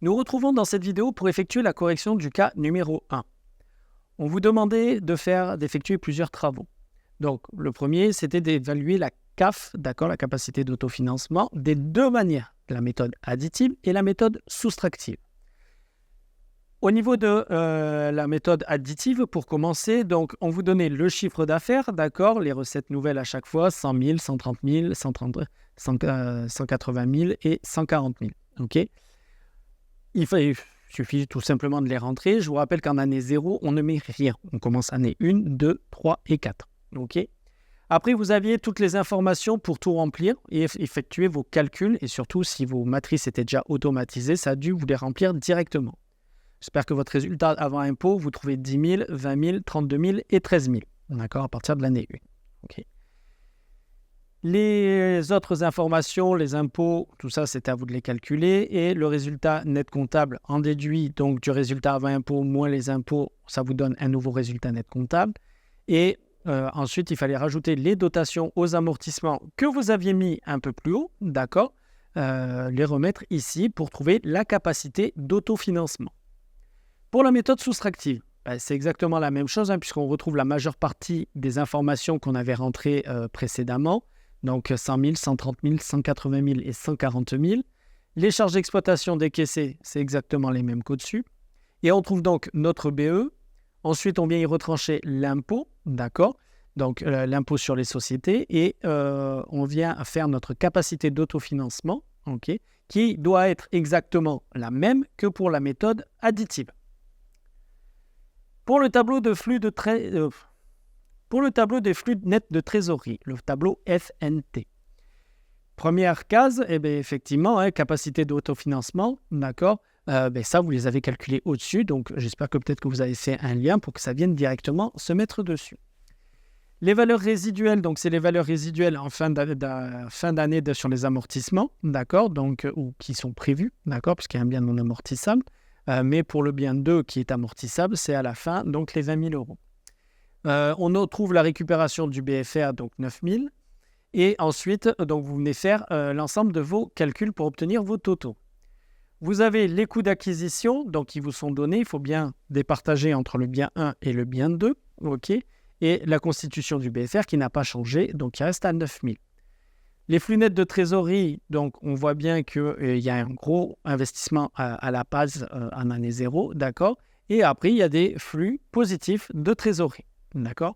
Nous retrouvons dans cette vidéo pour effectuer la correction du cas numéro 1. On vous demandait d'effectuer plusieurs travaux. Donc, le premier, c'était d'évaluer la CAF, d'accord, la capacité d'autofinancement, des deux manières, la méthode additive et la méthode soustractive. Au niveau de la méthode additive, pour commencer, donc, on vous donnait le chiffre d'affaires, d'accord, les recettes nouvelles à chaque fois, 100 000, 130 000, 180 000 et 140 000. OK. Il suffit tout simplement de les rentrer. Je vous rappelle qu'en année 0, on ne met rien. On commence année 1, 2, 3 et 4. OK. Après, vous aviez toutes les informations pour tout remplir et effectuer vos calculs. Et surtout, si vos matrices étaient déjà automatisées, ça a dû vous les remplir directement. J'espère que votre résultat avant impôt, vous trouvez 10 000, 20 000, 32 000 et 13 000. D'accord, à partir de l'année 1. OK. Les autres informations, les impôts, tout ça, c'est à vous de les calculer. Et le résultat net comptable en déduit donc du résultat avant impôt moins les impôts, ça vous donne un nouveau résultat net comptable. Et ensuite, il fallait rajouter les dotations aux amortissements que vous aviez mis un peu plus haut, d'accord, les remettre ici pour trouver la capacité d'autofinancement. Pour la méthode soustractive, c'est exactement la même chose, puisqu'on retrouve la majeure partie des informations qu'on avait rentrées précédemment. Donc 100 000, 130 000, 180 000 et 140 000. Les charges d'exploitation décaissées, c'est exactement les mêmes qu'au-dessus. Et on trouve donc notre BE. Ensuite, on vient y retrancher l'impôt, d'accord, donc l'impôt sur les sociétés. Et on vient faire notre capacité d'autofinancement, okay, qui doit être exactement la même que pour la méthode additive. Pour le tableau de flux de Pour le tableau des flux nets de trésorerie, le tableau FNT. Première case, effectivement, capacité d'autofinancement, d'accord. Ça, vous les avez calculés au-dessus, donc j'espère que peut-être que vous avez fait un lien pour que ça vienne directement se mettre dessus. Les valeurs résiduelles, donc c'est les valeurs résiduelles en fin d'année sur les amortissements, d'accord, donc ou qui sont prévus, d'accord, puisqu'il y a un bien non amortissable, mais pour le bien 2 qui est amortissable, c'est à la fin, donc les 20 000 euros. On retrouve la récupération du BFR, donc 9 000. Et ensuite, donc vous venez faire l'ensemble de vos calculs pour obtenir vos totaux. Vous avez les coûts d'acquisition, donc qui vous sont donnés. Il faut bien départager entre le bien 1 et le bien 2. OK. Et la constitution du BFR qui n'a pas changé, donc il reste à 9 000. Les flux nets de trésorerie, donc on voit bien qu'il y a un gros investissement à la base en année 0, d'accord. Et après, il y a des flux positifs de trésorerie. D'accord.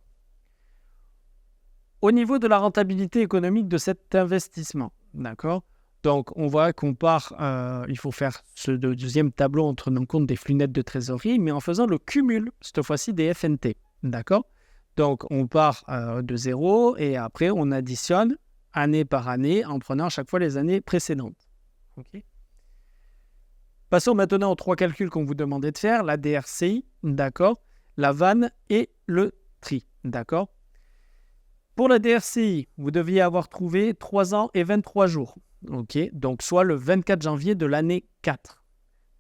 Au niveau de la rentabilité économique de cet investissement, d'accord. Donc, on voit qu'on part, il faut faire ce deuxième tableau en tenant compte des flux nets de trésorerie, mais en faisant le cumul, cette fois-ci, des FNT, d'accord. Donc, on part de 0 et après, on additionne année par année en prenant à chaque fois les années précédentes. Okay. Passons maintenant aux 3 calculs qu'on vous demandait de faire, la DRCI, d'accord, la vanne et le tri, d'accord. Pour la DRCI, vous deviez avoir trouvé 3 ans et 23 jours, ok, donc soit le 24 janvier de l'année 4.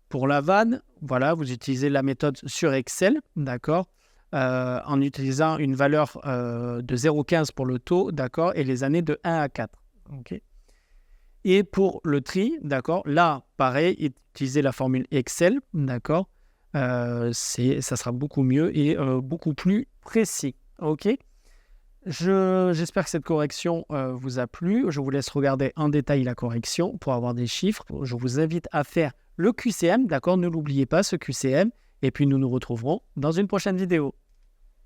Pour la vanne, voilà, vous utilisez la méthode sur Excel, d'accord, en utilisant une valeur de 0,15 pour le taux, d'accord, et les années de 1 à 4, ok. Et pour le tri, d'accord, là, pareil, utilisez la formule Excel, d'accord. Ça sera beaucoup mieux et beaucoup plus précis. OK. J'espère que cette correction vous a plu. Je vous laisse regarder en détail la correction pour avoir des chiffres. Je vous invite à faire le QCM, d'accord. Ne l'oubliez pas, ce QCM. Et puis, nous nous retrouverons dans une prochaine vidéo.